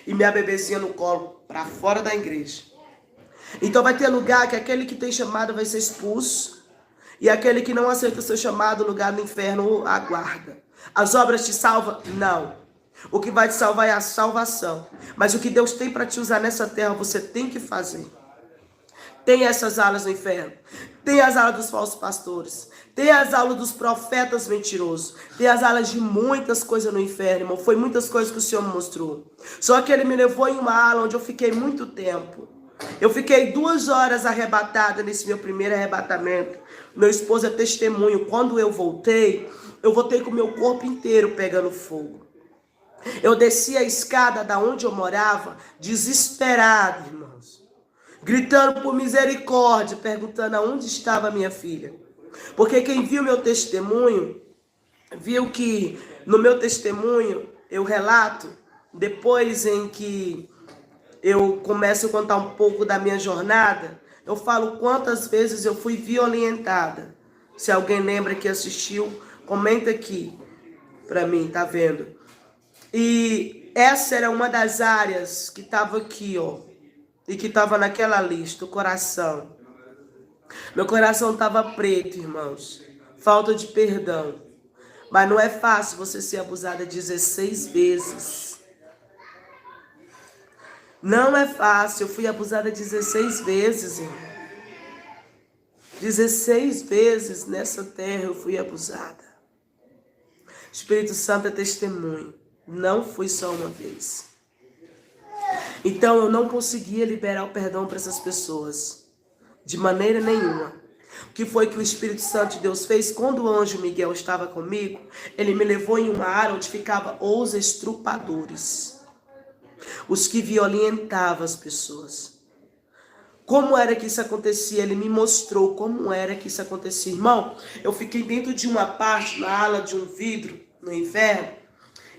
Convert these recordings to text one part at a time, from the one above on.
e minha bebezinha no colo para fora da igreja. Então vai ter lugar que aquele que tem chamado vai ser expulso, e aquele que não aceita o seu chamado, o lugar do inferno aguarda. As obras te salvam? Não. O que vai te salvar é a salvação. Mas o que Deus tem para te usar nessa terra, você tem que fazer. Tem essas alas no inferno. Tem as alas dos falsos pastores. Tem as alas dos profetas mentirosos. Tem as alas de muitas coisas no inferno, irmão. Foi muitas coisas que o Senhor me mostrou. Só que Ele me levou em uma ala onde eu fiquei muito tempo. Eu fiquei 2 horas arrebatada nesse meu primeiro arrebatamento. Meu esposo é testemunho. Quando eu voltei com o meu corpo inteiro pegando fogo. Eu desci a escada da onde eu morava, desesperado, irmãos. Gritando por misericórdia, perguntando aonde estava a minha filha. Porque quem viu meu testemunho, viu que no meu testemunho, eu relato, depois em que eu começo a contar um pouco da minha jornada, eu falo quantas vezes eu fui violentada. Se alguém lembra que assistiu, comenta aqui pra mim, tá vendo? E essa era uma das áreas que estava aqui, ó. E que estava naquela lista, o coração. Meu coração estava preto, irmãos. Falta de perdão. Mas não é fácil você ser abusada 16 vezes. Não é fácil. Eu fui abusada 16 vezes, irmão. 16 vezes nessa terra eu fui abusada. O Espírito Santo é testemunho. Não fui só uma vez. Então eu não conseguia liberar o perdão para essas pessoas. De maneira nenhuma. O que foi que o Espírito Santo de Deus fez? Quando o anjo Miguel estava comigo, ele me levou em uma área onde ficavam os estrupadores. Os que violentavam as pessoas. Como era que isso acontecia? Ele me mostrou como era que isso acontecia. Irmão, eu fiquei dentro de uma parte, na ala de um vidro, no inferno.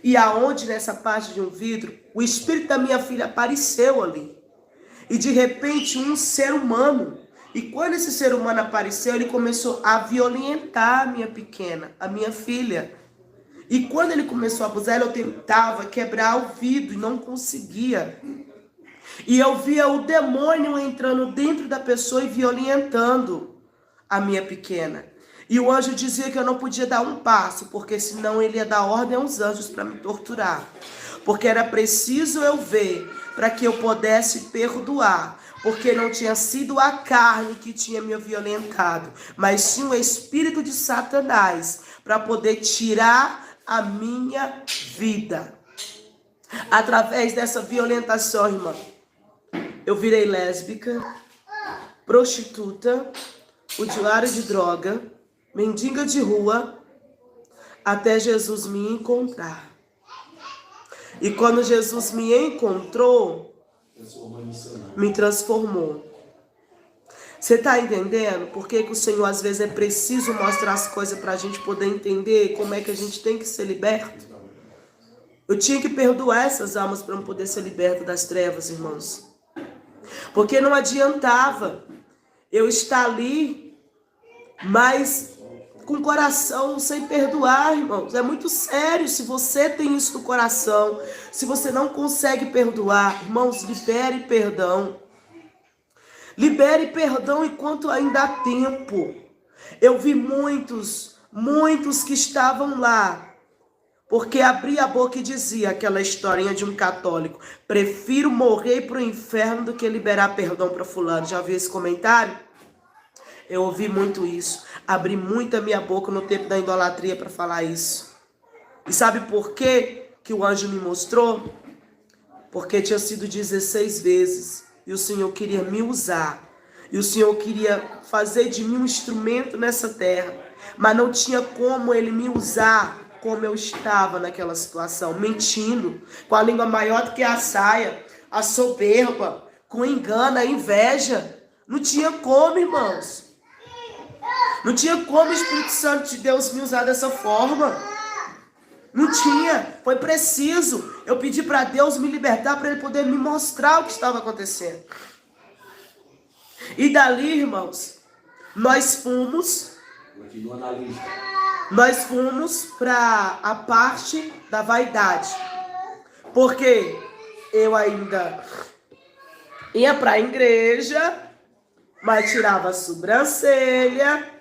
E aonde nessa parte de um vidro, o espírito da minha filha apareceu ali. E de repente um ser humano. E quando esse ser humano apareceu, ele começou a violentar a minha pequena, a minha filha. E quando ele começou a abusar, eu tentava quebrar o vidro e não conseguia. E eu via o demônio entrando dentro da pessoa e violentando a minha pequena. E o anjo dizia que eu não podia dar um passo, porque senão ele ia dar ordem aos anjos para me torturar. Porque era preciso eu ver para que eu pudesse perdoar. Porque não tinha sido a carne que tinha me violentado, mas sim o espírito de Satanás para poder tirar a minha vida. Através dessa violentação, irmã, eu virei lésbica, prostituta, usuária de droga, mendiga de rua, até Jesus me encontrar. E quando Jesus me encontrou, me transformou. Você está entendendo por que o Senhor às vezes é preciso mostrar as coisas para a gente poder entender como é que a gente tem que ser liberto? Eu tinha que perdoar essas almas para eu poder ser liberto das trevas, irmãos. Porque não adiantava eu estar ali, mas com o coração sem perdoar, irmãos. É muito sério. Se você tem isso no coração, se você não consegue perdoar, irmãos, libere perdão. Libere perdão enquanto ainda há tempo. Eu vi muitos que estavam lá, porque abria a boca e dizia aquela historinha de um católico: prefiro morrer para o inferno do que liberar perdão para fulano. Já viu esse comentário? Eu ouvi muito isso. Abri muito a minha boca no tempo da idolatria para falar isso. E sabe por quê que o anjo me mostrou? Porque tinha sido 16 vezes. E o Senhor queria me usar. E o Senhor queria fazer de mim um instrumento nessa terra. Mas não tinha como Ele me usar como eu estava naquela situação. Mentindo. Com a língua maior do que a saia. A soberba. Com engano, a inveja. Não tinha como, irmãos. Não tinha como o Espírito Santo de Deus me usar dessa forma. Não tinha. Foi preciso eu pedir para Deus me libertar, para Ele poder me mostrar o que estava acontecendo. E dali, irmãos, nós fomos para a parte da vaidade. Por quê? eu ainda ia para a igreja, mas tirava a sobrancelha,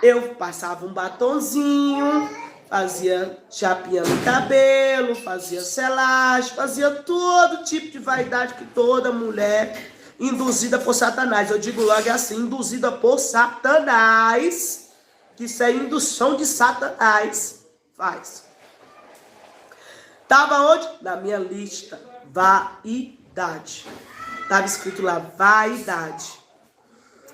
eu passava um batonzinho, fazia chapinha no cabelo, fazia selagem, fazia todo tipo de vaidade que toda mulher induzida por Satanás. Eu digo logo assim, induzida por Satanás, que isso é indução de Satanás, faz. Estava onde? Na minha lista, vaidade. Estava escrito lá, vaidade.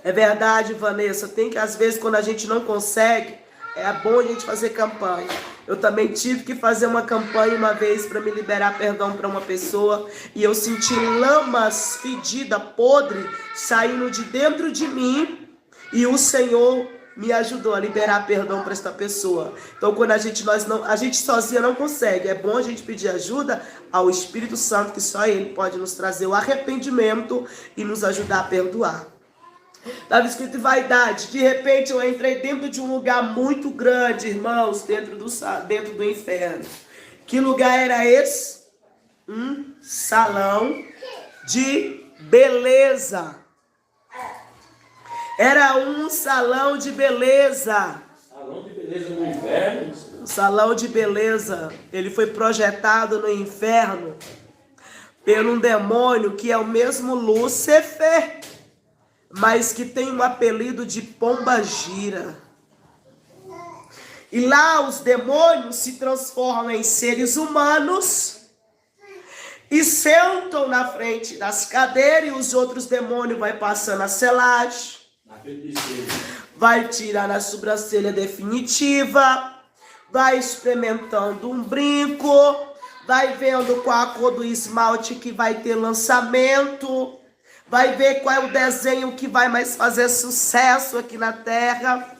É verdade, Vanessa, tem que às vezes quando a gente não consegue, é bom a gente fazer campanha. Eu também tive que fazer uma campanha uma vez para me liberar perdão para uma pessoa. E eu senti lamas fedida, podre, saindo de dentro de mim. E o Senhor me ajudou a liberar perdão para esta pessoa. Então quando a gente sozinha não consegue. É bom a gente pedir ajuda ao Espírito Santo, que só Ele pode nos trazer o arrependimento e nos ajudar a perdoar. Estava escrito vaidade. De repente eu entrei dentro de um lugar muito grande, irmãos, dentro do inferno. Que lugar era esse? Um salão de beleza. Era um salão de beleza. Salão de beleza no inferno? Um salão de beleza. Ele foi projetado no inferno por um demônio que é o mesmo Lúcifer, mas que tem um apelido de pombagira. E lá os demônios se transformam em seres humanos e sentam na frente das cadeiras, e os outros demônios vai passando a selagem, vai tirar a sobrancelha definitiva, vai experimentando um brinco, vai vendo qual a cor do esmalte que vai ter lançamento, vai ver qual é o desenho que vai mais fazer sucesso aqui na Terra.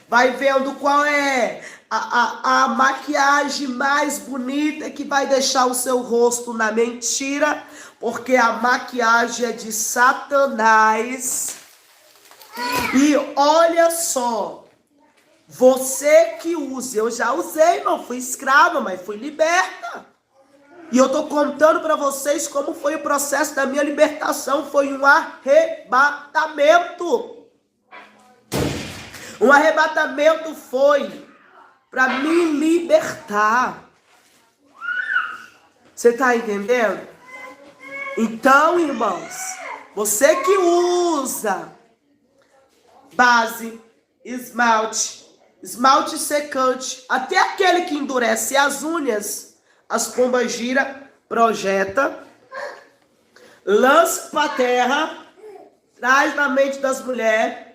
Vai vendo qual é a maquiagem mais bonita que vai deixar o seu rosto na mentira. Porque a maquiagem é de Satanás. E olha só. Você que usa. Eu já usei, não fui escrava, mas fui liberta. E eu estou contando para vocês como foi o processo da minha libertação. Foi um arrebatamento. Um arrebatamento foi para me libertar. Você está entendendo? Então, irmãos, você que usa base, esmalte secante, até aquele que endurece as unhas, as pombagira, projeta, lança para a terra, traz na mente das mulheres,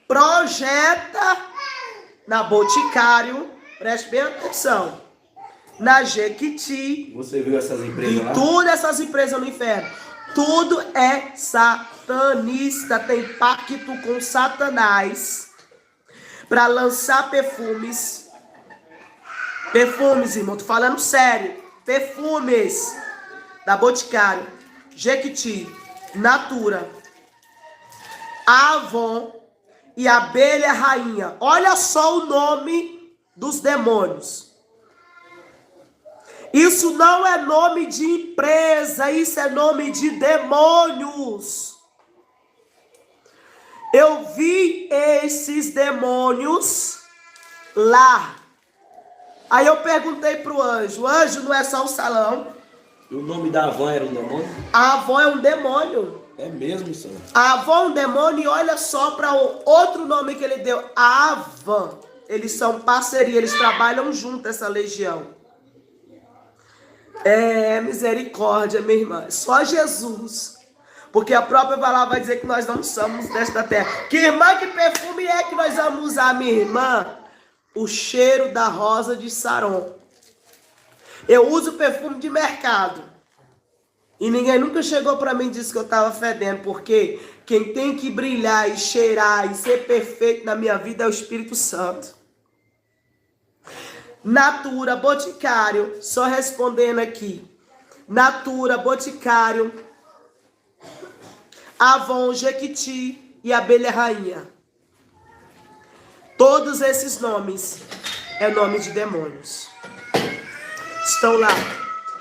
projeta na Boticário, preste bem atenção, na Jequiti. Você viu essas empresas lá? Tudo essas empresas no inferno. Tudo é satanista, tem pacto com Satanás para lançar perfumes. Perfumes, irmão, tô falando sério. Perfumes da Boticário, Jequiti, Natura, Avon e Abelha Rainha. Olha só o nome dos demônios. Isso não é nome de empresa, isso é nome de demônios. Eu vi esses demônios lá. Aí eu perguntei pro anjo, anjo, não é só um salão? E o nome da Avon era um demônio? A Avon é um demônio. É mesmo, senhor? A Avon é um demônio, e olha só para o outro nome que ele deu, a Avan. Eles são parceria, eles trabalham junto, essa legião. É misericórdia, minha irmã. Só Jesus. Porque a própria palavra vai dizer que nós não somos desta terra. Que irmã, que perfume é que nós vamos usar, minha irmã? O cheiro da rosa de Saron. Eu uso perfume de mercado. E ninguém nunca chegou para mim e disse que eu estava fedendo. Porque quem tem que brilhar e cheirar e ser perfeito na minha vida é o Espírito Santo. Natura, Boticário, só respondendo aqui. Natura, Boticário, Avon, Jequiti e Abelha Rainha. Todos esses nomes é nome de demônios. Estão lá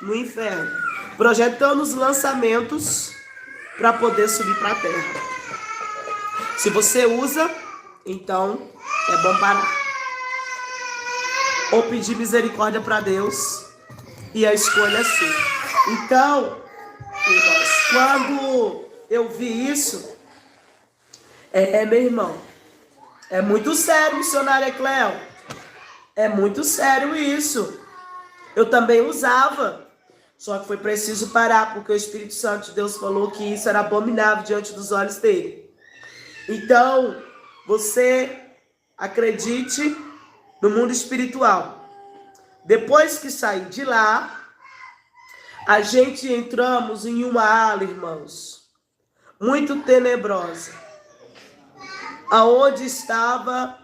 no inferno. projetando os lançamentos para poder subir para a terra. Se você usa, então é bom parar. Ou pedir misericórdia para Deus, e a escolha é sua. Então, irmãos, quando eu vi isso, meu irmão, é muito sério, missionária Cleo. É muito sério isso. Eu também usava. Só que foi preciso parar, porque o Espírito Santo de Deus falou que isso era abominável diante dos olhos dele. Então, você acredite no mundo espiritual. Depois que saí de lá, a gente entramos em uma ala, irmãos, muito tenebrosa, aonde estavam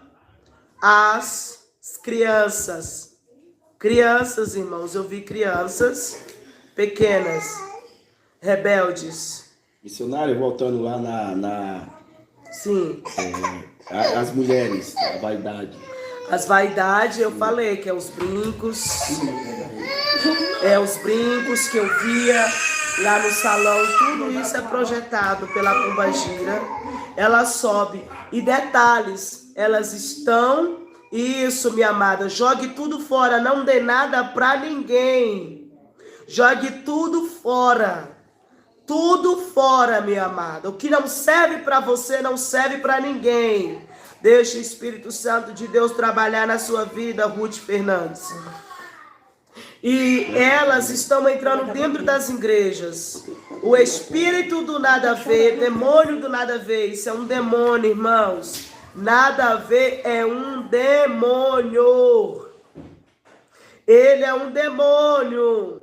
as crianças. Crianças, irmãos, eu vi crianças pequenas, rebeldes. Missionário, voltando lá Sim. as mulheres, a vaidade. As vaidades, eu falei que é os brincos. É os brincos que eu via lá no salão. Tudo isso é projetado pela pombagira. Ela sobe. E detalhes, elas estão... Isso, minha amada. Jogue tudo fora. Não dê nada pra ninguém. Jogue tudo fora. Tudo fora, minha amada. O que não serve para você, não serve para ninguém. Deixe o Espírito Santo de Deus trabalhar na sua vida, Ruth Fernandes. E elas estão entrando dentro das igrejas. O espírito do nada a ver, demônio do nada a ver. Isso é um demônio, irmãos. Nada a ver é um demônio. Ele é um demônio.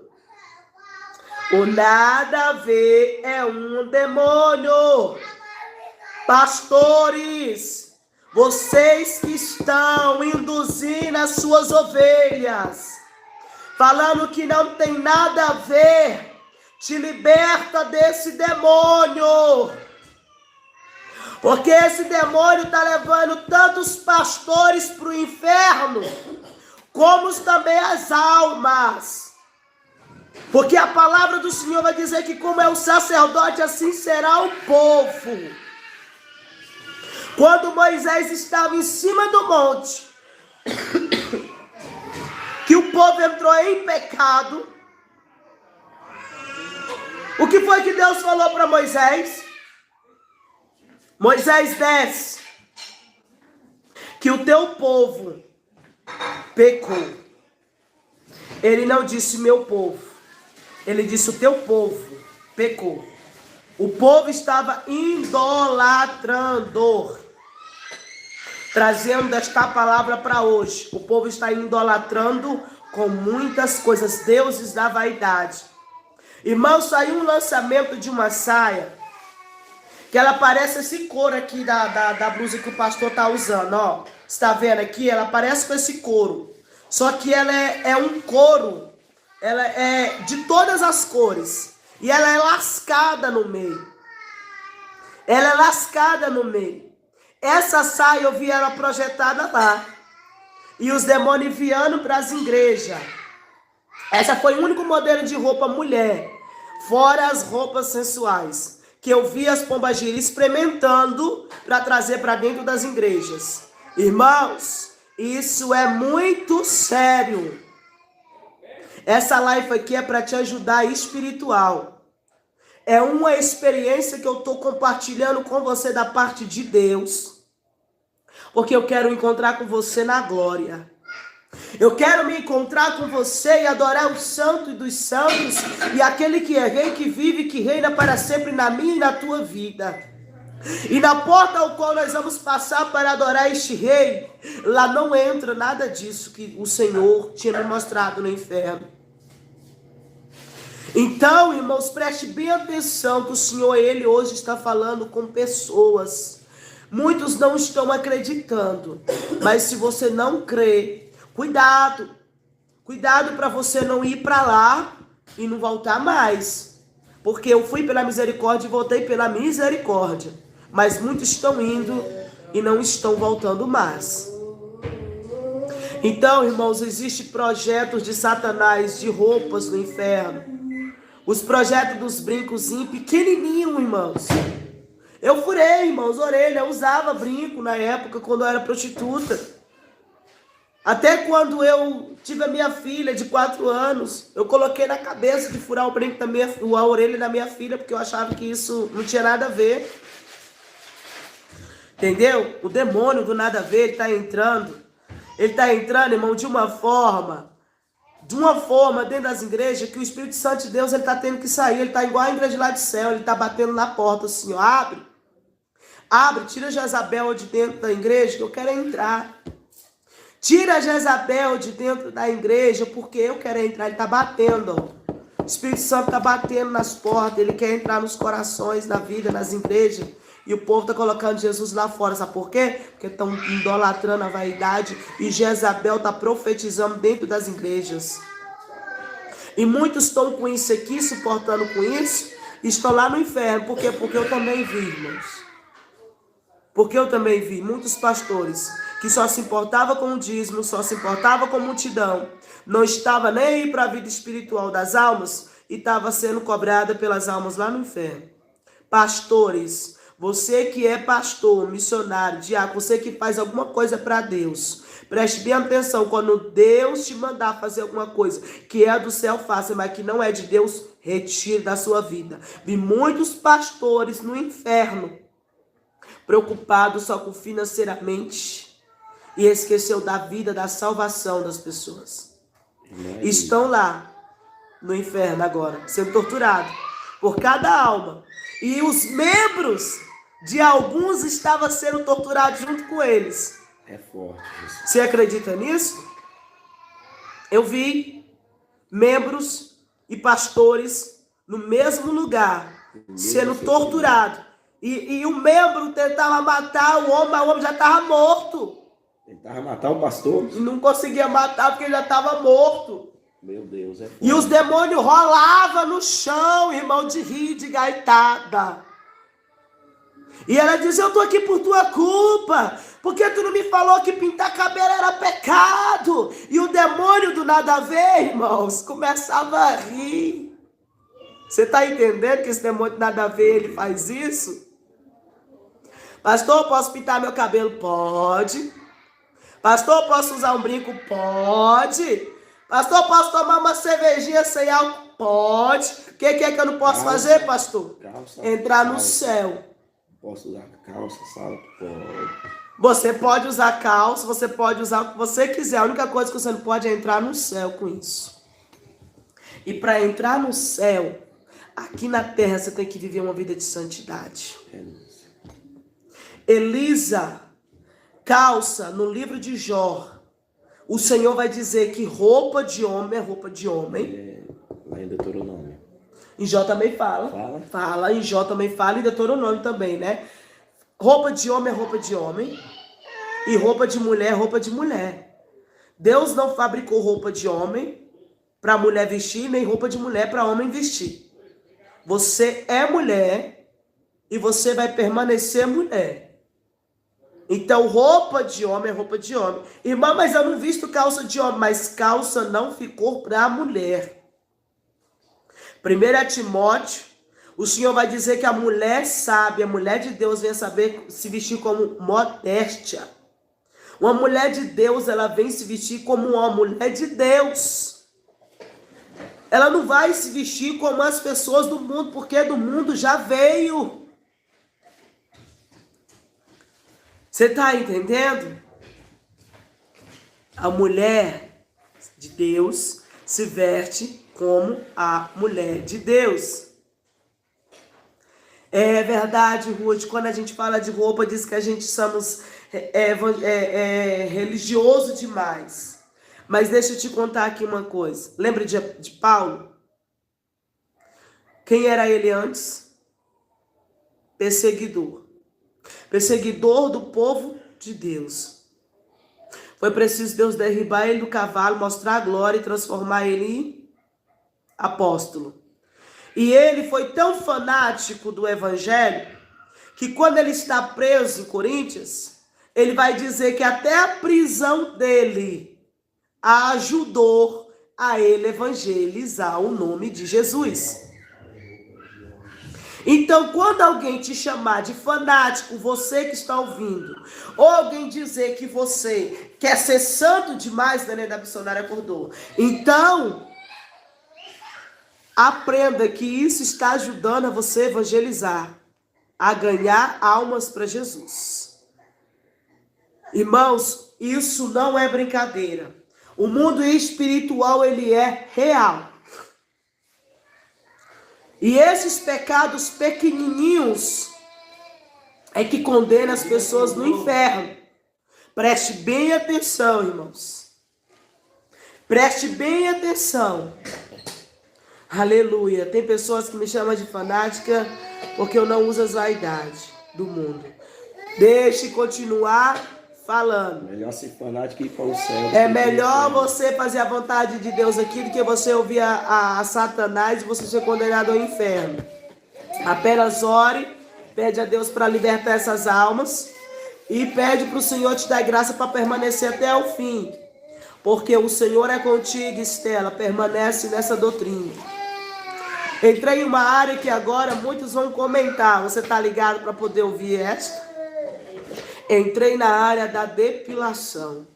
O nada a ver é um demônio. Pastores, vocês que estão induzindo as suas ovelhas, falando que não tem nada a ver, te liberta desse demônio. Porque esse demônio está levando tantos pastores para o inferno, como também as almas. Porque a palavra do Senhor vai dizer que como é o sacerdote, assim será o povo. Quando Moisés estava em cima do monte, que o povo entrou em pecado, o que foi que Deus falou para Moisés? Moisés, desce, que o teu povo pecou. Ele não disse meu povo. Ele disse o teu povo pecou. O povo estava idolatrando. Trazendo esta palavra para hoje. O povo está idolatrando com muitas coisas. Deuses da vaidade. Irmão, saiu um lançamento de uma saia. Que ela parece esse couro aqui da blusa que o pastor está usando. Ó, está vendo aqui? Ela parece com esse couro. Só que ela é um couro. Ela é de todas as cores. E ela é lascada no meio. Ela é lascada no meio. Essa saia eu vi ela projetada lá. E os demônios enviando para as igrejas. Essa foi o único modelo de roupa mulher. Fora as roupas sensuais. Que eu vi as pombagiras experimentando para trazer para dentro das igrejas. Irmãos, isso é muito sério. Essa live aqui é para te ajudar espiritual. É uma experiência que eu estou compartilhando com você da parte de Deus. Porque eu quero encontrar com você na glória. Eu quero me encontrar com você e adorar o Santo dos Santos. E aquele que é rei, que vive, que reina para sempre na minha e na tua vida. E na porta ao qual nós vamos passar para adorar este rei, lá não entra nada disso que o Senhor tinha me mostrado no inferno. Então, irmãos, preste bem atenção que o Senhor, Ele hoje está falando com pessoas. Muitos não estão acreditando, mas se você não crê, cuidado. Cuidado para você não ir para lá e não voltar mais. Porque eu fui pela misericórdia e voltei pela misericórdia. Mas muitos estão indo e não estão voltando mais. Então, irmãos, existem projetos de Satanás, de roupas no inferno. Os projetos dos brincozinhos pequenininhos, irmãos. Eu furei, irmãos, orelha. Eu usava brinco na época, quando eu era prostituta. Até quando eu tive a minha filha de 4 anos, eu coloquei na cabeça de furar o brinco a orelha da minha filha, porque eu achava que isso não tinha nada a ver. Entendeu? O demônio do nada a ver, ele está entrando. Ele está entrando, irmão, de uma forma dentro das igrejas, que o Espírito Santo de Deus, ele está tendo que sair. Ele está igual a igreja lá de céu, ele está batendo na porta assim, ó, abre, tira Jezabel de dentro da igreja, que eu quero entrar. Tira Jezabel de dentro da igreja, porque eu quero entrar. Ele está batendo, ó. O Espírito Santo está batendo nas portas, ele quer entrar nos corações, na vida, nas igrejas. E o povo está colocando Jesus lá fora, sabe por quê? Porque estão idolatrando a vaidade e Jezabel está profetizando dentro das igrejas. E muitos estão com isso aqui, suportando com isso, e estão lá no inferno. Por quê? Porque eu também vi, irmãos. Porque eu também vi muitos pastores que só se importava com o dízimo, só se importava com a multidão, não estava nem aí para a vida espiritual das almas e estava sendo cobrada pelas almas lá no inferno. Pastores, você que é pastor, missionário, diácono, você que faz alguma coisa para Deus, preste bem atenção, quando Deus te mandar fazer alguma coisa que é do céu, faça, mas que não é de Deus, retire da sua vida. Vi muitos pastores no inferno, preocupados só com financeiramente, e esqueceu da vida, da salvação das pessoas. Estão lá no inferno agora, sendo torturados por cada alma. E os membros de alguns estavam sendo torturados junto com eles. É forte isso. Você acredita nisso? Eu vi membros e pastores no mesmo lugar, sendo torturados. E o membro tentava matar o homem, mas o homem já estava morto. Tentava matar o pastor? E não conseguia matar porque ele já estava morto. Meu Deus, é forte. E os demônios rolavam no chão, irmão, de rir, de gaitada. E ela dizia, eu estou aqui por tua culpa, porque tu não me falou que pintar cabelo era pecado. E o demônio do nada a ver, irmãos, começava a rir. Você está entendendo que esse demônio do nada a ver, ele faz isso? Pastor, posso pintar meu cabelo? Pode. Pastor, posso usar um brinco? Pode. Pastor, posso tomar uma cervejinha sem álcool? Pode. O que é que eu não posso fazer, pastor? Entrar no céu. Posso usar calça, salto? Pode. Você pode usar calça, você pode usar o que você quiser. A única coisa que você não pode é entrar no céu com isso. E para entrar no céu, aqui na terra você tem que viver uma vida de santidade. Elisa, calça, no livro de Jó, o Senhor vai dizer que roupa de homem é roupa de homem. Lá em Deuteronômio. Em Jó também fala. Fala, em Jó também fala, e em Deuteronômio também, né? Roupa de homem é roupa de homem. E roupa de mulher é roupa de mulher. Deus não fabricou roupa de homem para mulher vestir, nem roupa de mulher para homem vestir. Você é mulher e você vai permanecer mulher. Então, roupa de homem é roupa de homem. Irmã, mas eu não visto calça de homem. Mas calça não ficou para a mulher. 1 Timóteo, o Senhor vai dizer que a mulher sábia, a mulher de Deus, vem saber se vestir como modéstia. Uma mulher de Deus, ela vem se vestir como uma mulher de Deus. Ela não vai se vestir como as pessoas do mundo, porque do mundo já veio. Você está entendendo? A mulher de Deus se veste como a mulher de Deus. É verdade, Ruth, quando a gente fala de roupa, diz que a gente somos religioso demais. Mas deixa eu te contar aqui uma coisa. Lembra de Paulo? Quem era ele antes? Perseguidor. Perseguidor do povo de Deus. Foi preciso Deus derribar ele do cavalo, mostrar a glória e transformar ele em apóstolo. E ele foi tão fanático do evangelho que quando ele está preso em Coríntios, ele vai dizer que até a prisão dele ajudou a ele evangelizar o nome de Jesus. Então, quando alguém te chamar de fanático, você que está ouvindo, ou alguém dizer que você quer ser santo demais, Daniel da Missionária acordou. Então, aprenda que isso está ajudando a você evangelizar, a ganhar almas para Jesus. Irmãos, isso não é brincadeira. O mundo espiritual, ele é real. E esses pecados pequenininhos é que condenam as pessoas no inferno. Preste bem atenção, irmãos. Preste bem atenção. Aleluia. Tem pessoas que me chamam de fanática porque eu não uso as vaidades do mundo. Deixe continuar falando. Melhor ser fanático e ir para o céu. É melhor você fazer a vontade de Deus aqui do que você ouvir a Satanás e você ser condenado ao inferno. Apenas ore, pede a Deus para libertar essas almas e pede para o Senhor te dar graça para permanecer até o fim. Porque o Senhor é contigo, Estela, permanece nessa doutrina. Entrei em uma área que agora muitos vão comentar. Você está ligado para poder ouvir esta? Entrei na área da depilação.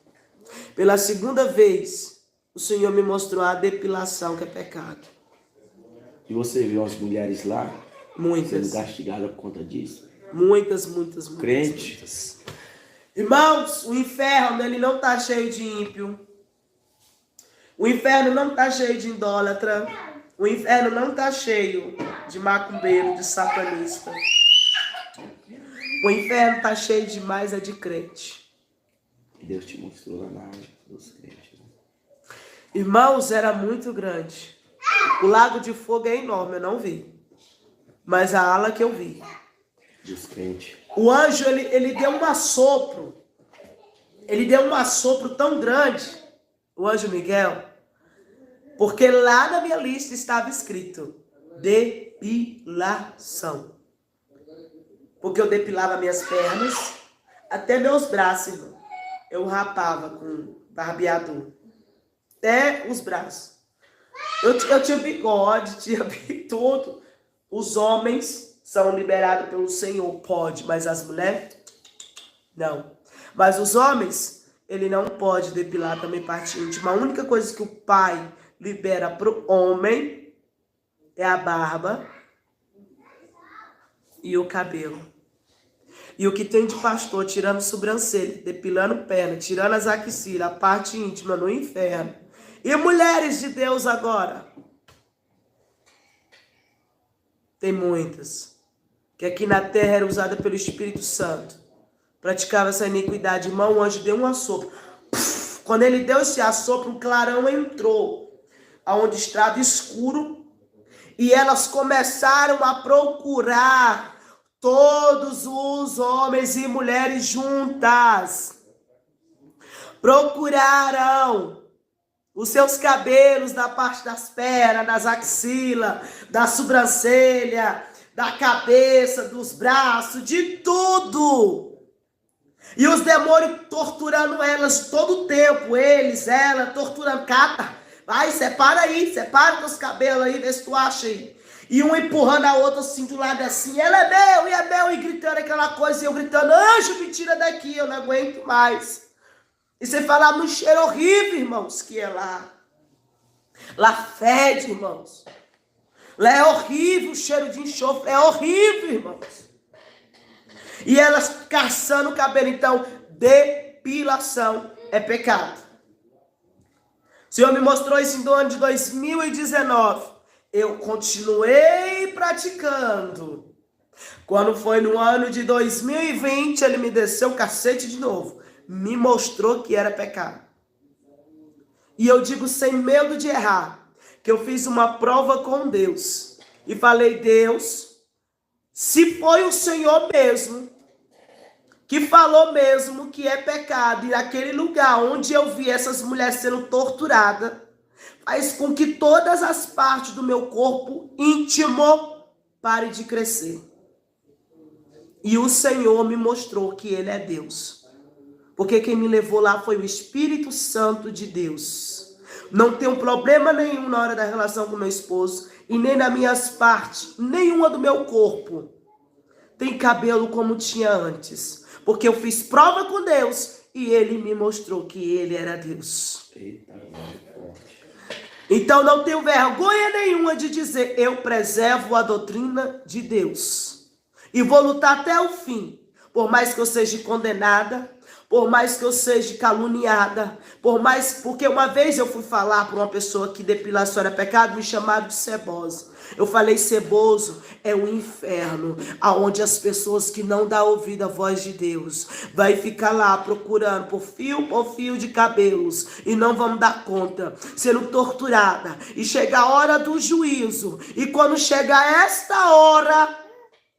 Pela segunda vez, o Senhor me mostrou a depilação, que é pecado. E você viu as mulheres lá Muitas. sendo castigadas por conta disso? Muitas. Crente. Muitas. Irmãos, o inferno, ele não está cheio de ímpio. O inferno não está cheio de idólatra. O inferno não está cheio de macumbeiro, de satanista. O inferno está cheio demais de crente. Deus te mostrou lá na área dos crentes. Irmãos, era muito grande. O lago de fogo é enorme, eu não vi. Mas a ala que eu vi. Dos crentes. O anjo, ele deu um assopro. Ele deu um assopro tão grande, o anjo Miguel, porque lá na minha lista estava escrito depilação. Porque eu depilava minhas pernas, até meus braços, irmão. Eu rapava com barbeador. Até os braços. Eu tinha bigode, tinha tudo. Os homens são liberados pelo Senhor, pode, mas as mulheres, não. Mas os homens, ele não pode depilar também parte íntima. A única coisa que o pai libera para o homem é a barba e o cabelo. E o que tem de pastor tirando sobrancelha, depilando perna, tirando as axilas, a parte íntima no inferno. E mulheres de Deus agora? Tem muitas. Que aqui na terra era usada pelo Espírito Santo. Praticava essa iniquidade. Irmão, o anjo deu um assopro. Quando ele deu esse assopro, um clarão entrou. Aonde estava escuro. E elas começaram a procurar todos os homens e mulheres juntas. Procuraram os seus cabelos da parte das pernas, das axilas, da sobrancelha, da cabeça, dos braços, de tudo. E os demônios torturando elas todo o tempo. Eles, ela, torturando. Cata, vai, separa aí, separa teus cabelos aí, vê se tu acha aí. E um empurrando a outra assim do lado assim, ela é meu, e gritando aquela coisa, e eu gritando, anjo, me tira daqui, eu não aguento mais. E você falar no cheiro horrível, irmãos, que é lá. Lá fede, irmãos. Lá é horrível o cheiro de enxofre, é horrível, irmãos. E elas caçando o cabelo, então, depilação é pecado. O Senhor me mostrou isso no ano de 2019. Eu continuei praticando. Quando foi no ano de 2020, ele me desceu o cacete de novo. Me mostrou que era pecado. E eu digo sem medo de errar, que eu fiz uma prova com Deus. E falei, Deus, se foi o Senhor mesmo, que falou mesmo que é pecado, e naquele lugar onde eu vi essas mulheres sendo torturadas, faz com que todas as partes do meu corpo íntimo pare de crescer. E o Senhor me mostrou que Ele é Deus. Porque quem me levou lá foi o Espírito Santo de Deus. Não tenho problema nenhum na hora da relação com meu esposo. e nem nas minhas partes, nenhuma do meu corpo tem cabelo como tinha antes. Porque eu fiz prova com Deus e ele me mostrou que ele era Deus. Eita, forte. Então não tenho vergonha nenhuma de dizer, eu preservo a doutrina de Deus. E vou lutar até o fim. Por mais que eu seja condenada, por mais que eu seja caluniada, porque uma vez eu fui falar para uma pessoa que depilação era pecado, me chamaram de cebosa. Eu falei, ceboso é um inferno, aonde as pessoas que não dão ouvido à voz de Deus vai ficar lá procurando por fio de cabelos e não vão dar conta, sendo torturada. E chega a hora do juízo, e quando chegar esta hora,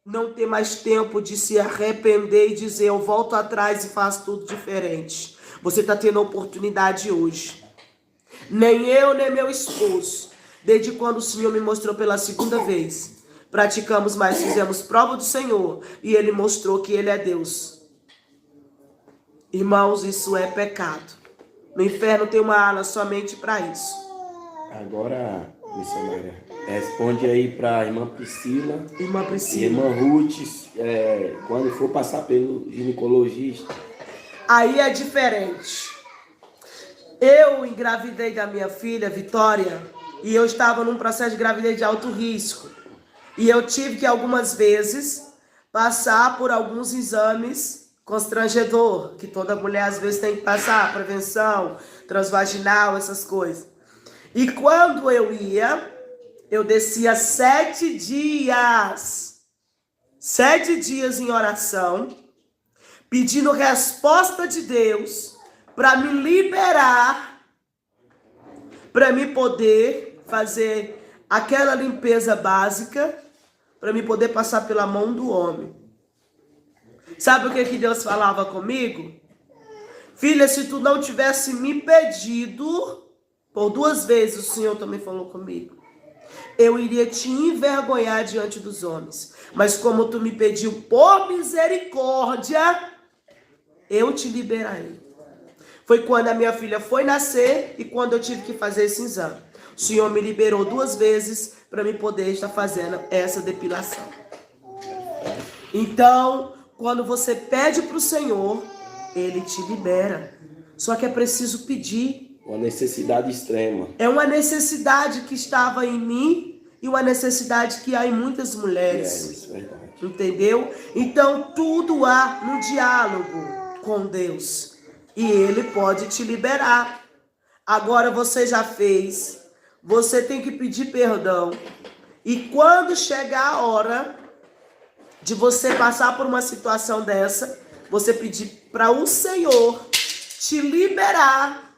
não tem mais tempo de se arrepender e dizer, eu volto atrás e faço tudo diferente. Você está tendo a oportunidade hoje. Nem eu, nem meu esposo, desde quando o Senhor me mostrou pela segunda vez, praticamos mais, fizemos prova do Senhor, e Ele mostrou que Ele é Deus. Irmãos, isso é pecado. No inferno tem uma ala somente para isso. Agora, missionária, responde aí para a irmã Priscila. Irmã E Priscila. irmã Ruth, quando for passar pelo ginecologista. Aí é diferente. Eu engravidei da minha filha, Vitória, e eu estava num processo de gravidez de alto risco. E eu tive que algumas vezes passar por alguns exames constrangedor, que toda mulher às vezes tem que passar, prevenção, transvaginal, essas coisas. E quando eu ia, eu descia 7 dias. 7 dias em oração, pedindo resposta de Deus para me liberar, para me poder fazer aquela limpeza básica, para me poder passar pela mão do homem. Sabe o que Deus falava comigo? Filha, se tu não tivesse me pedido, por 2 vezes o Senhor também falou comigo, eu iria te envergonhar diante dos homens. Mas como tu me pediu por misericórdia, eu te liberarei. Foi quando a minha filha foi nascer e quando eu tive que fazer esse exame. O Senhor me liberou 2 vezes para me poder estar fazendo essa depilação. Então, quando você pede para o Senhor, Ele te libera. Só que é preciso pedir. Uma necessidade extrema. É uma necessidade que estava em mim e uma necessidade que há em muitas mulheres. Isso é verdade. Entendeu? Então, tudo há no diálogo com Deus. E Ele pode te liberar. Agora você já fez. Você tem que pedir perdão. E quando chegar a hora de você passar por uma situação dessa, você pedir para o Senhor te liberar,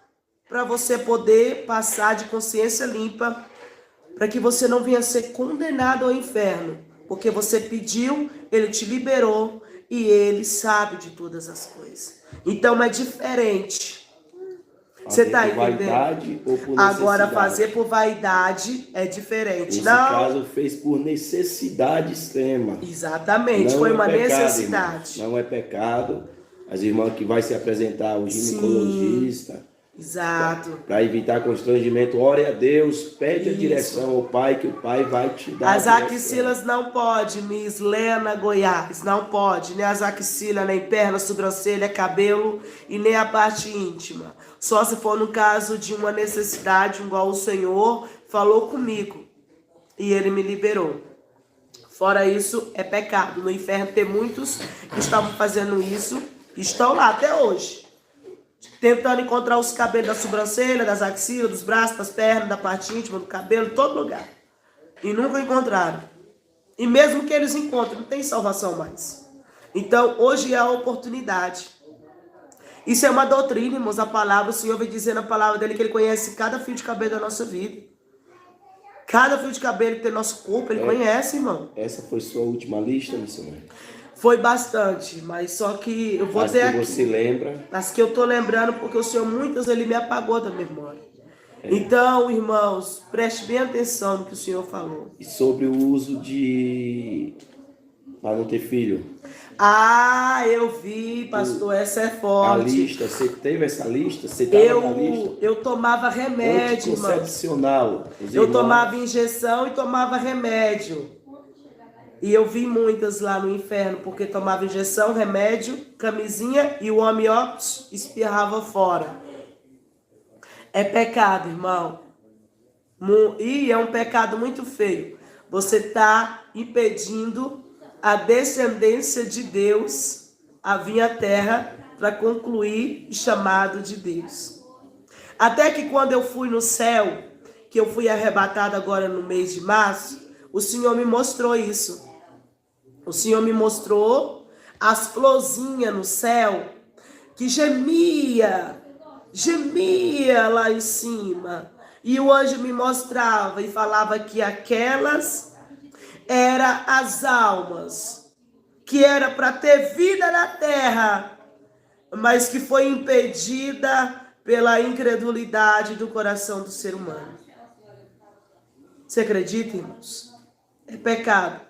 para você poder passar de consciência limpa, para que você não venha ser condenado ao inferno. Porque você pediu, Ele te liberou e Ele sabe de todas as coisas. Então é diferente. Você está entendendo? Vaidade ou por Agora, necessidade? fazer por vaidade é diferente. Nesse Não. caso, fez por necessidade extrema. Exatamente, Não foi é uma pecado, necessidade. irmão. Não é pecado. As irmãs que vai se apresentar ao ginecologista, Exato. para evitar constrangimento, ore a Deus, pede a Isso. direção ao Pai, que o Pai vai te dar As a direção. axilas não pode, Miss Lena Goiás, não pode, nem as axilas, nem perna, sobrancelha, cabelo e nem a parte íntima. Só se for no caso de uma necessidade, igual o Senhor falou comigo e Ele me liberou. Fora isso, é pecado. No inferno tem muitos que estavam fazendo isso, que estão lá até hoje, tentando encontrar os cabelos da sobrancelha, das axilas, dos braços, das pernas, da parte íntima, do cabelo, em todo lugar. E nunca encontraram. E mesmo que eles encontrem, não tem salvação mais. Então, hoje é a oportunidade. Isso é uma doutrina, irmãos. A palavra, o Senhor vem dizer na palavra dele que Ele conhece cada fio de cabelo da nossa vida. Cada fio de cabelo que tem no nosso corpo, Ele conhece, irmão. Essa foi sua última lista, missionário? Foi bastante, mas só que eu vou As ter que aqui. você lembra? As que eu tô lembrando, porque o Senhor, muitas, Ele me apagou da memória. Então, irmãos, preste bem atenção no que o Senhor falou. E sobre o uso de... para não ter filho? Ah, eu vi, pastor, essa é A forte. lista, você teve essa lista? Você estava na lista? Eu tomava remédio, irmão. Anticoncepcional. Os Eu irmãos- tomava injeção e tomava remédio. E eu vi muitas lá no inferno, porque tomava injeção, remédio, camisinha e o homem, ó, espirrava fora. É pecado, irmão. E é um pecado muito feio. Você está impedindo a descendência de Deus a vir à terra para concluir o chamado de Deus. Até que quando eu fui no céu, que eu fui arrebatado agora no mês de março, o Senhor me mostrou isso. O Senhor me mostrou as florzinhas no céu que gemia lá em cima. E o anjo me mostrava e falava que aquelas eram as almas, que era para ter vida na terra, mas que foi impedida pela incredulidade do coração do ser humano. Você acredita, irmãos? É pecado.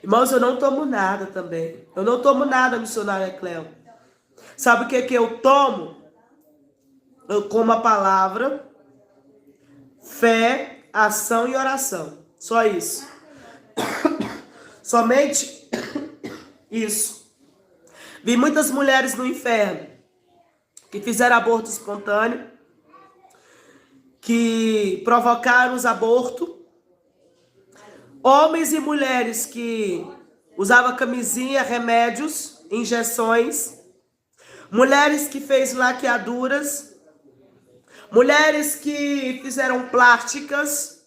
Irmãos, eu não tomo nada também. Eu não tomo nada, missionária Cleo. Sabe o que eu tomo? Eu como a palavra, fé, ação e oração. Só isso. Somente isso. Vi muitas mulheres no inferno que fizeram aborto espontâneo, que provocaram os abortos. Homens e mulheres que usavam camisinha, remédios, injeções. Mulheres que fez laqueaduras. Mulheres que fizeram plásticas,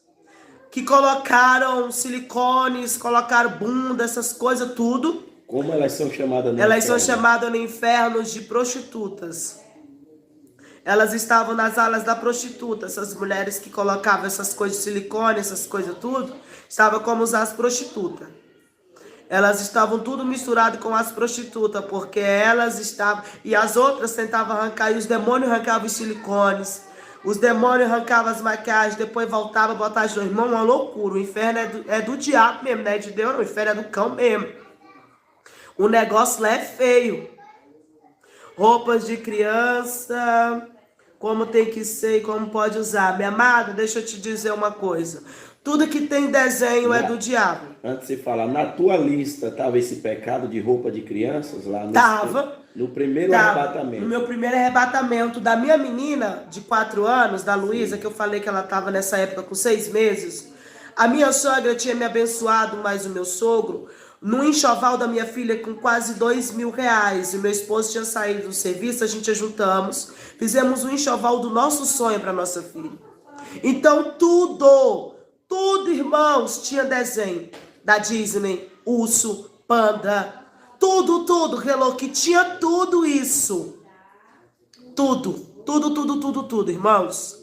que colocaram silicones, colocaram bunda, essas coisas, tudo. Como elas são chamadas no Elas são inferno? chamadas no inferno de prostitutas. Elas estavam nas alas da prostituta. Essas mulheres que colocavam essas coisas de silicone, essas coisas tudo, estavam como as prostitutas. Elas estavam tudo misturado com as prostitutas, porque elas estavam... E as outras tentavam arrancar, e os demônios arrancavam os silicones. Os demônios arrancavam as maquiagens, depois voltavam a botar de novo. Irmão, uma loucura. O inferno é do diabo mesmo, não é de Deus, não. O inferno é do cão mesmo. O negócio lá é feio. Roupas de criança, como tem que ser e como pode usar. Minha amada, deixa eu te dizer uma coisa. Tudo que tem desenho é do diabo. Antes de falar, na tua lista estava esse pecado de roupa de crianças lá? No primeiro arrebatamento. No meu primeiro arrebatamento da minha menina de 4 anos, da Luísa, que eu falei que ela estava nessa época com 6 meses. A minha sogra tinha me abençoado, mais o meu sogro, no enxoval da minha filha com quase R$2.000. E meu esposo tinha saído do serviço, a gente juntamos, fizemos um enxoval do nosso sonho para nossa filha. Então tudo, irmãos, tinha desenho da Disney, urso, panda, tudo, Hello Kitty, tinha tudo isso. Tudo, irmãos.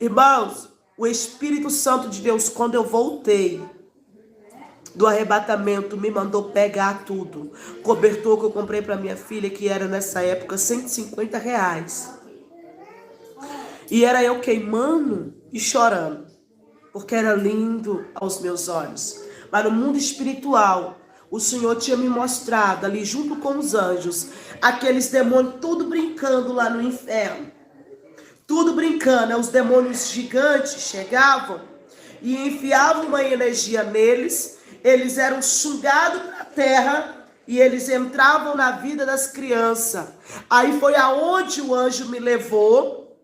Irmãos, o Espírito Santo de Deus, quando eu voltei do arrebatamento, me mandou pegar tudo. Cobertor que eu comprei para minha filha, que era nessa época R$150. E era eu queimando e chorando, porque era lindo aos meus olhos. Mas no mundo espiritual, o Senhor tinha me mostrado ali junto com os anjos, aqueles demônios tudo brincando lá no inferno. Tudo brincando, os demônios gigantes chegavam e enfiavam uma energia neles. Eles eram sugados para a terra e eles entravam na vida das crianças. Aí foi aonde o anjo me levou,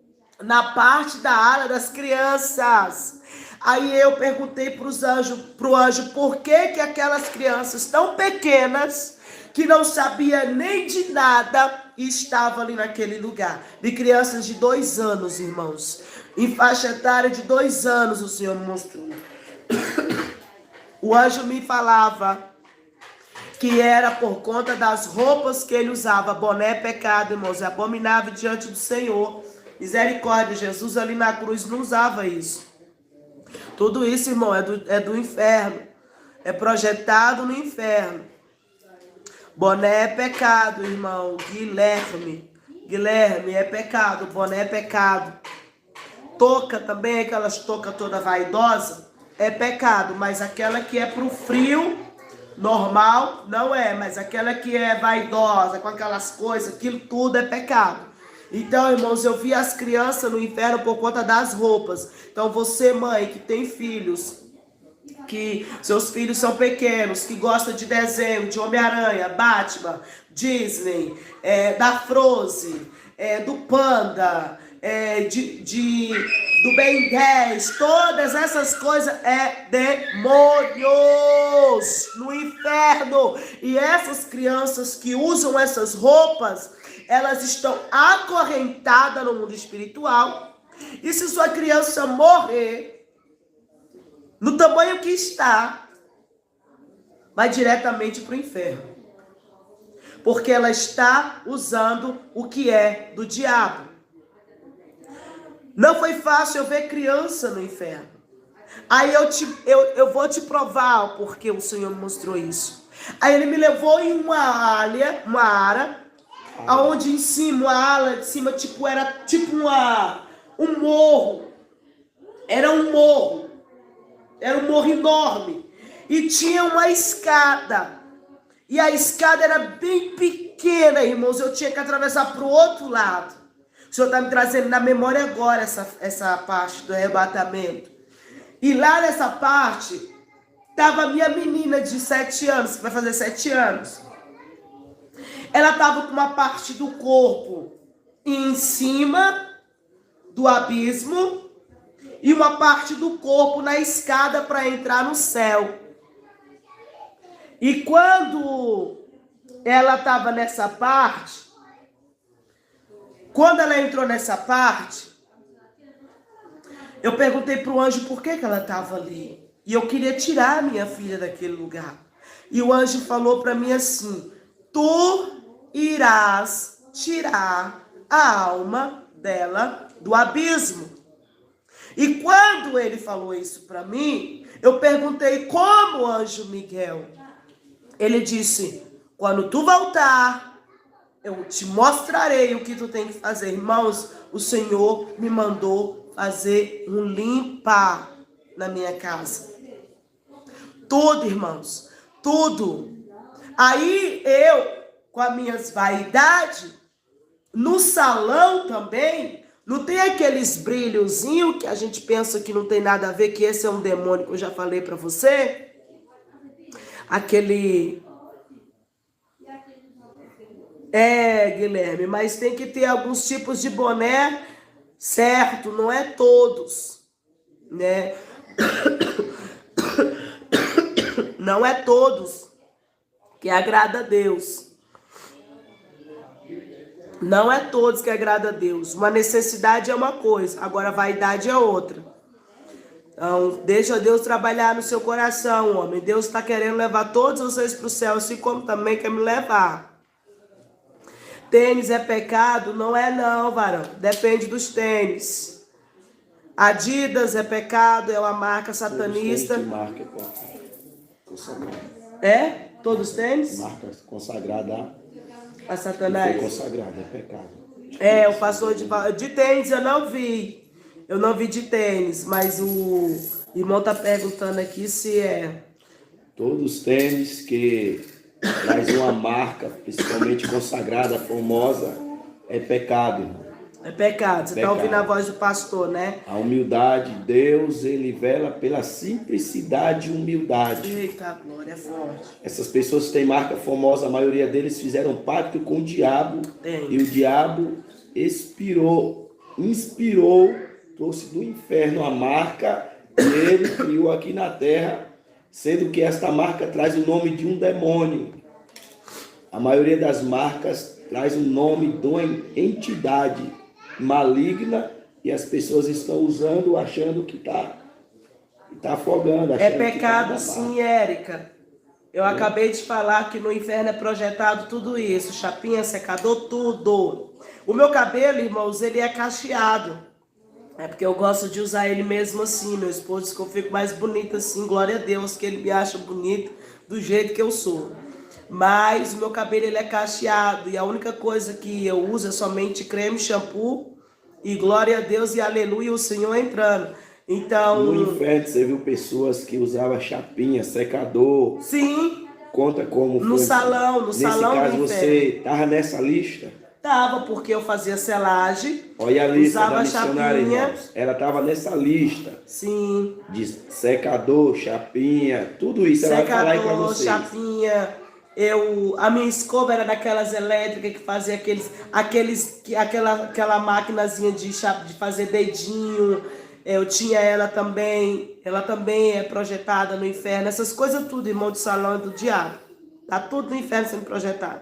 na parte da ala das crianças. Aí eu perguntei pro anjo por que aquelas crianças tão pequenas, que não sabia nem de nada, estavam ali naquele lugar. De crianças de 2 anos, irmãos. Em faixa etária de 2 anos, o Senhor me mostrou. O anjo me falava que era por conta das roupas que ele usava. Boné é pecado, irmãos, é abominável diante do Senhor. Misericórdia, Jesus ali na cruz não usava isso. Tudo isso, irmão, é do inferno. É projetado no inferno. Boné é pecado, irmão. Guilherme, é pecado. Boné é pecado. Touca também, aquelas touca toda vaidosa, é pecado. Mas aquela que é pro frio, normal, não é, mas aquela que é vaidosa, com aquelas coisas, aquilo tudo é pecado. Então, irmãos, eu vi as crianças no inferno por conta das roupas. Então, você, mãe, que tem filhos, que seus filhos são pequenos, que gosta de desenho, de Homem-Aranha, Batman, Disney, da Frozen, do Panda, do Ben 10, todas essas coisas demônios no inferno. E essas crianças que usam essas roupas, elas estão acorrentadas no mundo espiritual. E se sua criança morrer, no tamanho que está, vai diretamente para o inferno. Porque ela está usando o que é do diabo. Não foi fácil eu ver criança no inferno. Aí eu vou te provar porque o Senhor me mostrou isso. Aí ele me levou em uma ara, onde em cima, a ala de cima, era tipo um morro. Era um morro. Era um morro enorme. E tinha uma escada. E a escada era bem pequena, irmãos. Eu tinha que atravessar para o outro lado. O Senhor está me trazendo na memória agora essa parte do arrebatamento. E lá nessa parte, estava a minha menina de 7 anos, que vai fazer 7 anos. Ela estava com uma parte do corpo em cima do abismo e uma parte do corpo na escada para entrar no céu. E quando ela estava nessa parte, quando ela entrou nessa parte, eu perguntei para o anjo por que ela estava ali. E eu queria tirar a minha filha daquele lugar. E o anjo falou para mim assim: tu irás tirar a alma dela do abismo. E quando ele falou isso para mim, eu perguntei como, anjo Miguel. Ele disse: quando tu voltar, eu te mostrarei o que tu tem que fazer. Irmãos, o Senhor me mandou fazer um limpa na minha casa. Tudo, irmãos, tudo. Aí eu, com as minhas vaidades, no salão também, não tem aqueles brilhozinhos que a gente pensa que não tem nada a ver, que esse é um demônio que eu já falei para você. Aquele... Guilherme, mas tem que ter alguns tipos de boné certo, não é todos, né? Não é todos que agrada a Deus. Não é todos que agrada a Deus. Uma necessidade é uma coisa, agora a vaidade é outra. Então, deixa Deus trabalhar no seu coração, homem. Deus está querendo levar todos vocês para o céu, assim como também quer me levar. Tênis é pecado? Não é não, varão. Depende dos tênis. Adidas é pecado, é uma marca satanista. Todos marca consagrada. É? Todos os tênis? Marca consagrada a Satanás. Foi consagrada, é pecado. O pastor de tênis eu não vi. Eu não vi de tênis, mas o irmão tá perguntando aqui se é. Todos os tênis que traz uma marca, principalmente consagrada, famosa, é pecado, irmão. É pecado. Você está ouvindo a voz do pastor, né? A humildade, Deus, ele vela pela simplicidade e humildade. Eita, glória, é forte. Essas pessoas que têm marca famosa, a maioria deles fizeram pacto com o diabo. E o diabo inspirou, trouxe do inferno a marca que ele criou aqui na terra, sendo que esta marca traz o nome de um demônio. A maioria das marcas traz o nome de uma entidade maligna e as pessoas estão usando, achando que está afogando. É pecado sim, Érica. Eu acabei de falar que no inferno é projetado tudo isso. Chapinha, secador, tudo. O meu cabelo, irmãos, ele é cacheado. É porque eu gosto de usar ele mesmo assim. Meu esposo diz que eu fico mais bonita assim. Glória a Deus que ele me acha bonito do jeito que eu sou. Mas o meu cabelo ele é cacheado e a única coisa que eu uso é somente creme, shampoo e glória a Deus e aleluia, o Senhor entrando. Então, no inferno você viu pessoas que usavam chapinha, secador. Sim, Conta como no foi. Salão, no Nesse salão caso, do você inferno. estava nessa lista? Tava, porque eu fazia selagem, Olha a lista usava da missionária, chapinha. irmãos. Ela estava nessa lista. Sim. De secador, chapinha, tudo isso. Ela vai falar aí para Secador, vocês. chapinha. A minha escova era daquelas elétricas que fazia aquela maquinazinha de fazer dedinho. Eu tinha ela também é projetada no inferno. Essas coisas tudo, irmão, de salão é do diabo. Tá tudo no inferno sendo projetado.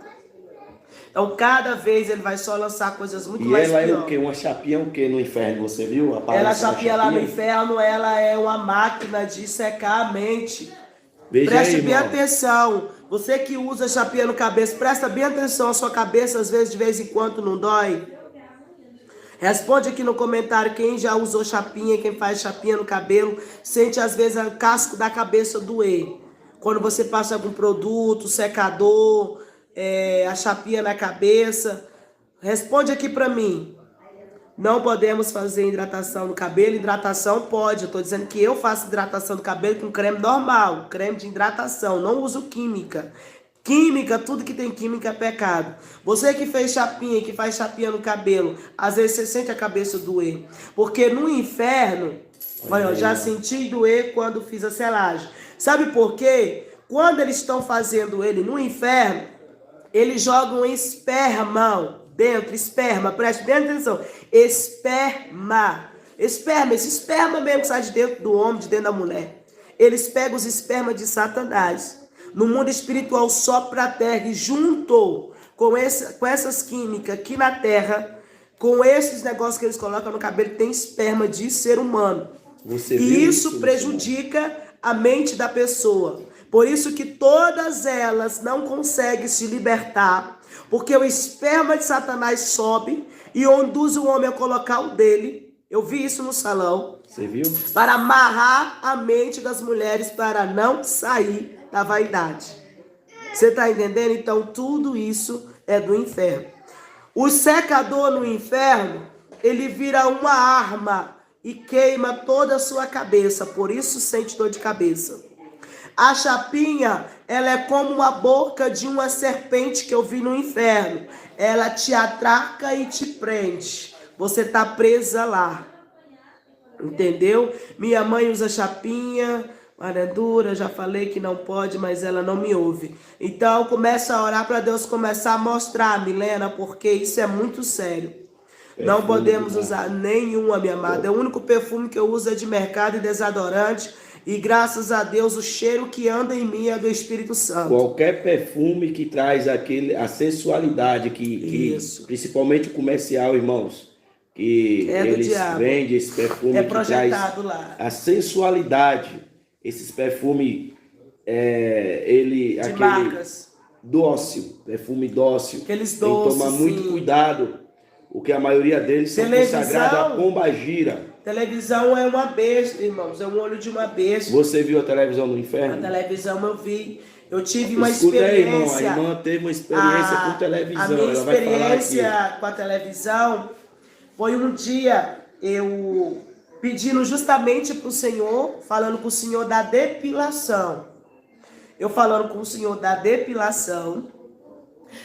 Então, cada vez ele vai só lançar coisas muito mais piores. E ela é pior. o quê? Uma chapinha o quê no inferno? Você viu? Ela, chapinha lá no inferno, ela é uma máquina de secar a mente. Veja Preste aí, bem irmão. atenção. Você que usa chapinha no cabeça, presta bem atenção. A sua cabeça, às vezes, de vez em quando, não dói? Responde aqui no comentário quem já usou chapinha, quem faz chapinha no cabelo. Sente, às vezes, o casco da cabeça doer. Quando você passa algum produto, secador, a chapinha na cabeça. Responde aqui pra mim. Não podemos fazer hidratação no cabelo. Hidratação pode. Eu estou dizendo que eu faço hidratação do cabelo com creme normal. Creme de hidratação. Não uso química. Química, tudo que tem química é pecado. Você que fez chapinha, que faz chapinha no cabelo, às vezes você sente a cabeça doer. Porque no inferno, olha, eu já senti doer quando fiz a selagem. Sabe por quê? Quando eles estão fazendo ele no inferno, eles jogam esperma dentro, esperma, preste bem atenção, esperma, esse esperma mesmo que sai de dentro do homem, de dentro da mulher. Eles pegam os espermas de Satanás, no mundo espiritual sopra a terra e junto com essas químicas aqui na terra, com esses negócios que eles colocam no cabelo, tem esperma de ser humano. E isso prejudica a mente da pessoa. Por isso que todas elas não conseguem se libertar, porque o esperma de Satanás sobe e induz o homem a colocar o dele. Eu vi isso no salão. Você viu? Para amarrar a mente das mulheres para não sair da vaidade. Você está entendendo? Então tudo isso é do inferno. O secador no inferno, ele vira uma arma e queima toda a sua cabeça. Por isso sente dor de cabeça. A chapinha, ela é como a boca de uma serpente que eu vi no inferno. Ela te atraca e te prende. Você está presa lá. Entendeu? Minha mãe usa chapinha, Maradura, já falei que não pode, mas ela não me ouve. Então, começa a orar para Deus começar a mostrar, Milena, porque isso é muito sério. Não podemos usar nenhuma, minha amada. O único perfume que eu uso é de mercado e desodorante. E graças a Deus, o cheiro que anda em mim é do Espírito Santo. Qualquer perfume que traz a sensualidade, principalmente o comercial, irmãos, que eles vendem esse perfume que traz lá. A sensualidade. Esses perfumes, marcas. Dócil, perfume dócil. Aqueles tem que tomar muito cuidado, porque a maioria deles são consagrados a pombagira. Televisão é uma besta, irmãos, é um olho de uma besta. Você viu a televisão no inferno? A televisão eu vi. Eu tive uma experiência. Aí, irmão, a irmã teve uma experiência com televisão. A minha experiência com a televisão foi um dia eu pedindo justamente para o Senhor, falando com o Senhor da depilação. Eu falando com o Senhor da depilação.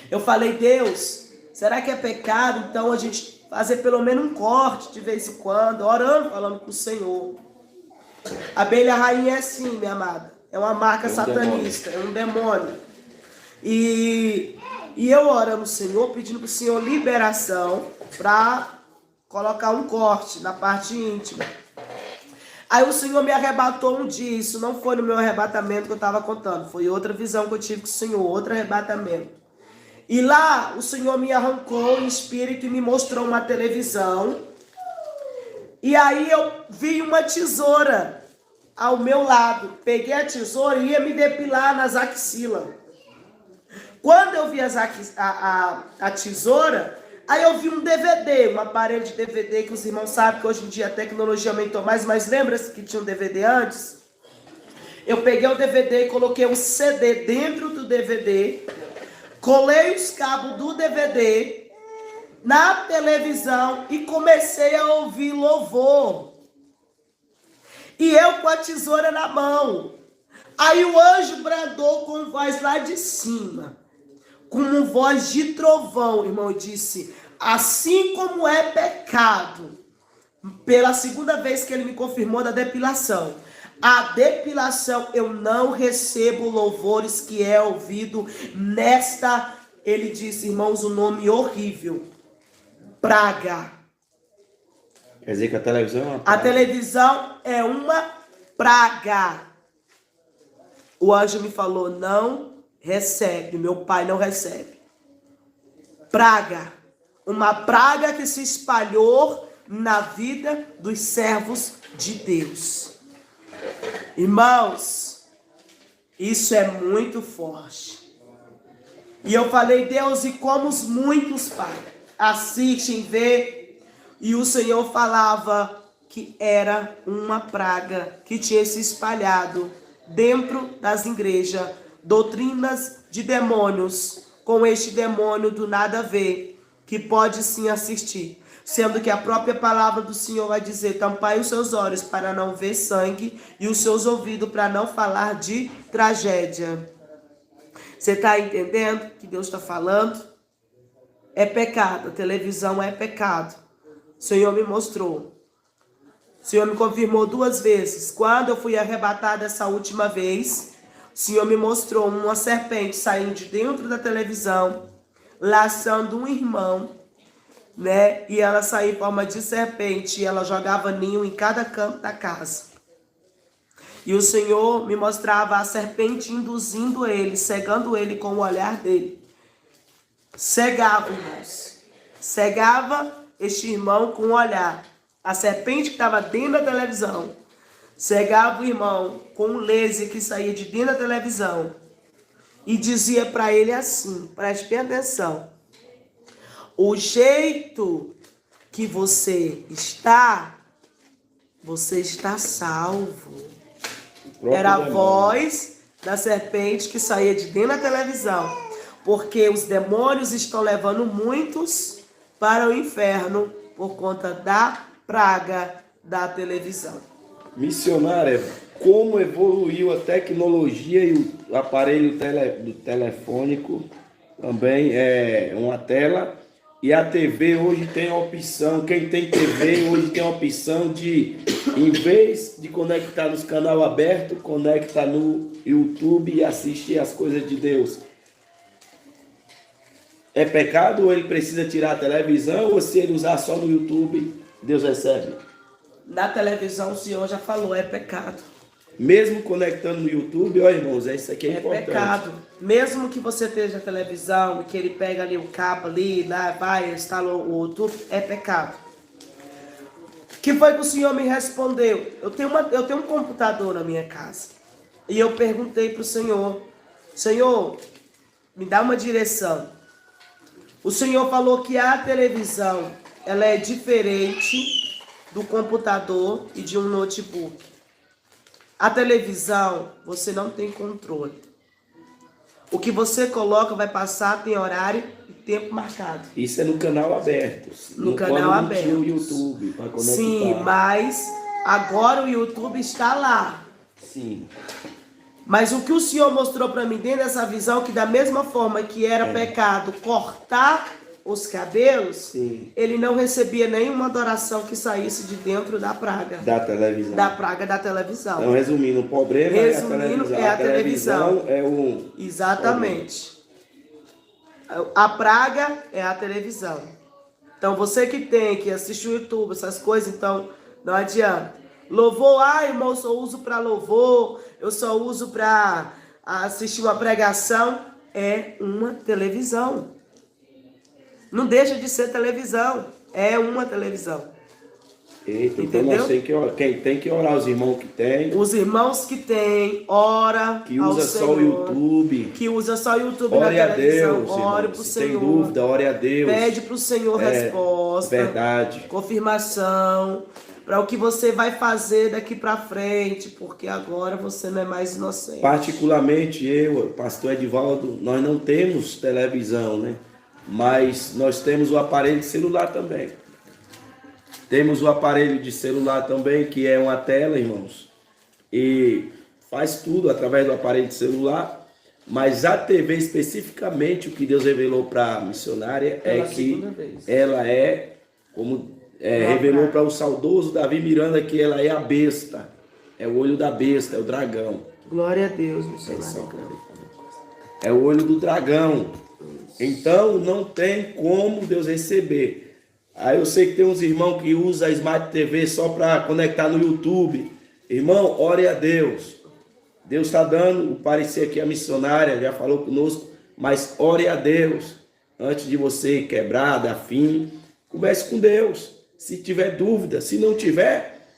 Eu falei, Deus, será que é pecado então a gente fazer pelo menos um corte de vez em quando, orando, falando com o Senhor. A abelha rainha é assim, minha amada. É uma marca satanista, é um demônio. E eu orando o Senhor, pedindo para o Senhor liberação para colocar um corte na parte íntima. Aí o Senhor me arrebatou um dia. Isso não foi no meu arrebatamento que eu estava contando. Foi outra visão que eu tive com o Senhor, outro arrebatamento. E lá o Senhor me arrancou em espírito e me mostrou uma televisão. E aí eu vi uma tesoura ao meu lado. Peguei a tesoura e ia me depilar nas axilas. Quando eu vi a tesoura, aí eu vi um DVD, um aparelho de DVD que os irmãos sabem que hoje em dia a tecnologia aumentou mais, mas lembra-se que tinha um DVD antes? Eu peguei o DVD e coloquei um CD dentro do DVD, colei os cabos do DVD na televisão e comecei a ouvir louvor. E eu com a tesoura na mão. Aí o anjo bradou com voz lá de cima, com voz de trovão, irmão, e disse: assim como é pecado, pela segunda vez que ele me confirmou da depilação, a depilação eu não recebo louvores que é ouvido nesta, ele disse, irmãos, um nome horrível, praga. Quer dizer que a televisão é uma praga? A televisão é uma praga. O anjo me falou, não recebe, meu pai não recebe. Praga. Uma praga que se espalhou na vida dos servos de Deus. Irmãos, isso é muito forte. E eu falei, Deus, e como os muitos, pai, assistem, vê, e o Senhor falava que era uma praga que tinha se espalhado dentro das igrejas, doutrinas de demônios, com este demônio do nada a ver, que pode sim assistir, sendo que a própria palavra do Senhor vai dizer, tampai os seus olhos para não ver sangue e os seus ouvidos para não falar de tragédia. Você está entendendo o que Deus está falando? É pecado, a televisão é pecado. O Senhor me mostrou. O Senhor me confirmou 2 vezes. Quando eu fui arrebatada essa última vez, o Senhor me mostrou uma serpente saindo de dentro da televisão, laçando um irmão, né? E ela saía em forma de serpente e ela jogava ninho em cada canto da casa. E o Senhor me mostrava a serpente induzindo ele, cegando ele com o olhar dele. Cegava, irmãos. Cegava este irmão com o olhar. A serpente que estava dentro da televisão cegava o irmão com um laser que saía de dentro da televisão e dizia para ele assim, preste bem atenção, o jeito que você está salvo. Era a voz da serpente que saía de dentro da televisão, porque os demônios estão levando muitos para o inferno por conta da praga da televisão. Missionária, como evoluiu a tecnologia e o aparelho do telefônico também é uma tela, e a TV hoje tem a opção, quem tem TV hoje tem a opção de, em vez de conectar nos canal aberto, conecta no YouTube e assistir as coisas de Deus. É pecado ou ele precisa tirar a televisão, ou se ele usar só no YouTube, Deus recebe? Na televisão o Senhor já falou, é pecado. Mesmo conectando no YouTube, ó irmãos, isso aqui é importante. É pecado. Mesmo que você esteja na televisão, que ele pega ali o cabo ali, lá, vai, instala o YouTube, é pecado. Que foi que o Senhor me respondeu? Eu tenho um computador na minha casa. E eu perguntei para o Senhor, Senhor, me dá uma direção. O Senhor falou que a televisão, ela é diferente do computador e de um notebook. A televisão, você não tem controle. O que você coloca vai passar, tem horário e tempo marcado. Isso é no canal aberto. No canal aberto. No YouTube para conectar. Sim, mas agora o YouTube está lá. Sim. Mas o que o Senhor mostrou para mim dentro dessa visão, que da mesma forma que era pecado cortar os cabelos, sim, ele não recebia nenhuma adoração que saísse de dentro da praga. Da televisão. Da praga da televisão. Então, resumindo, o problema é a televisão. É o... Exatamente. A praga é a televisão. Então, você que tem que assistir o YouTube, essas coisas, então, não adianta. Louvor, irmão, eu só uso para louvor, eu só uso para assistir uma pregação. É uma televisão. Não deixa de ser televisão. É uma televisão. Eita, entendeu? Então nós quem tem que orar, os irmãos que tem. Os irmãos que tem, ora. Que usa só o YouTube. Que usa só o YouTube ore na televisão. Deus, ore pro Senhor. Tem dúvida, ore a Deus. Pede pro Senhor resposta. Verdade. Confirmação. Para o que você vai fazer daqui para frente, porque agora você não é mais inocente. Particularmente eu, pastor Edivaldo, nós não temos televisão, né? Mas nós temos o aparelho de celular também. Temos o aparelho de celular também, que é uma tela, irmãos. E faz tudo através do aparelho de celular, mas a TV especificamente, o que Deus revelou para a missionária é que ela é, como revelou para o saudoso Davi Miranda, que ela é a besta, é o olho da besta, é o dragão. Glória a Deus, missionária. É o olho do dragão. Então não tem como Deus receber. Aí eu sei que tem uns irmãos que usam a Smart TV só para conectar no YouTube. Irmão, ore a Deus. Deus está dando o parecer aqui, a missionária já falou conosco, mas ore a Deus. Antes de você quebrar, dar fim, converse com Deus. Se tiver dúvida, se não tiver,